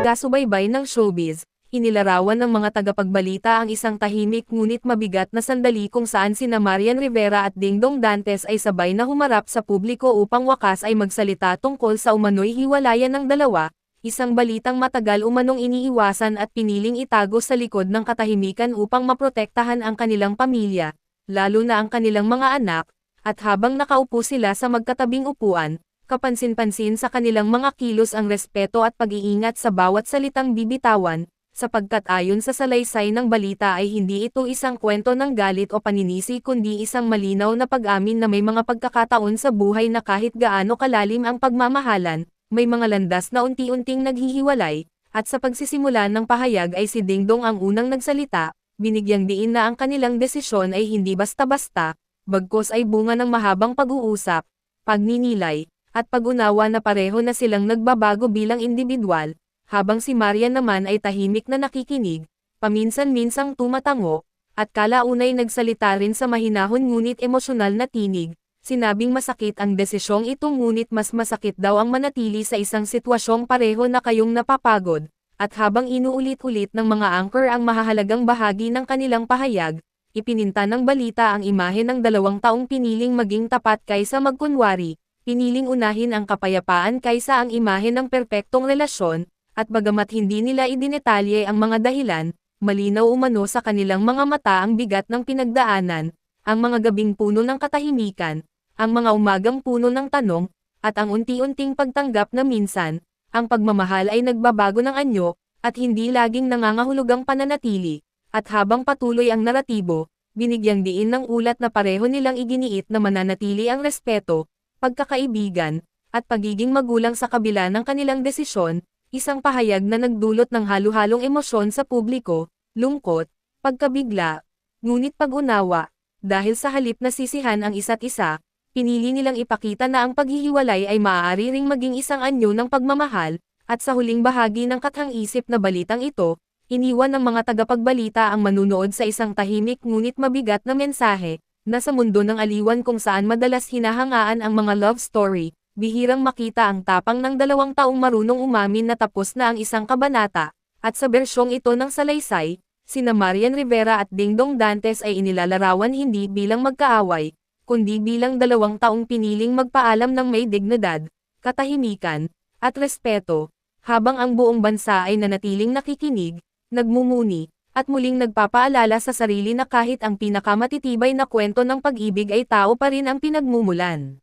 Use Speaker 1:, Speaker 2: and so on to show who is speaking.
Speaker 1: taga-subaybay ng showbiz, inilarawan ng mga tagapagbalita ang isang tahimik ngunit mabigat na sandali kung saan sina Marian Rivera at Dingdong Dantes ay sabay na humarap sa publiko upang wakas ay magsalita tungkol sa umano'y hiwalayan ng dalawa, isang balitang matagal umanong iniiwasan at piniling itago sa likod ng katahimikan upang maprotektahan ang kanilang pamilya, lalo na ang kanilang mga anak, at habang nakaupo sila sa magkatabing upuan, kapansin-pansin sa kanilang mga kilos ang respeto at pag-iingat sa bawat salitang bibitawan, sapagkat ayon sa salaysay ng balita ay hindi ito isang kwento ng galit o paninisi kundi isang malinaw na pag-amin na may mga pagkakataon sa buhay na kahit gaano kalalim ang pagmamahalan, may mga landas na unti-unting naghihiwalay, at sa pagsisimula ng pahayag ay si Dingdong ang unang nagsalita, binigyang diin na ang kanilang desisyon ay hindi basta-basta, bagkus ay bunga ng mahabang pag-uusap, pagninilay, at pag-unawa na pareho na silang nagbabago bilang individual. Habang si Marian naman ay tahimik na nakikinig, paminsan-minsang tumatango, at kalaunay nagsalita rin sa mahinahon ngunit emosyonal na tinig, sinabing masakit ang desisyong ito ngunit mas masakit daw ang manatili sa isang sitwasyong pareho na kayong napapagod, at habang inuulit-ulit ng mga anchor ang mahahalagang bahagi ng kanilang pahayag, ipininta ng balita ang imahe ng 2 taong piniling maging tapat kaysa magkunwari, piniling unahin ang kapayapaan kaysa ang imahe ng perpektong relasyon, at bagamat hindi nila idinetalye ang mga dahilan, malinaw umano sa kanilang mga mata ang bigat ng pinagdaanan, ang mga gabing puno ng katahimikan, ang mga umagang puno ng tanong, at ang unti-unting pagtanggap na minsan, ang pagmamahal ay nagbabago ng anyo, at hindi laging nangangahulugang pananatili, at habang patuloy ang naratibo, binigyang diin ng ulat na pareho nilang iginiit na mananatili ang respeto, pagkakaibigan, at pagiging magulang sa kabila ng kanilang desisyon. Isang pahayag na nagdulot ng halo-halong emosyon sa publiko, lungkot, pagkabigla, ngunit pag-unawa, dahil sa halip na sisihan ang isa't isa, pinili nilang ipakita na ang paghihiwalay ay maaari ring maging isang anyo ng pagmamahal, at sa huling bahagi ng kathang-isip na balitang ito, iniwan ng mga tagapagbalita ang manunood sa isang tahimik ngunit mabigat na mensahe, na sa mundo ng aliwan kung saan madalas hinahangaan ang mga love story, bihirang makita ang tapang ng 2 taong marunong umamin na tapos na ang isang kabanata, at sa bersyong ito ng salaysay, sina Marian Rivera at Dingdong Dantes ay inilalarawan hindi bilang magkaaway, kundi bilang 2 taong piniling magpaalam ng may dignidad, katahimikan, at respeto, habang ang buong bansa ay nanatiling nakikinig, nagmumuni, at muling nagpapaalala sa sarili na kahit ang pinakamatitibay na kwento ng pag-ibig ay tao pa rin ang pinagmumulan.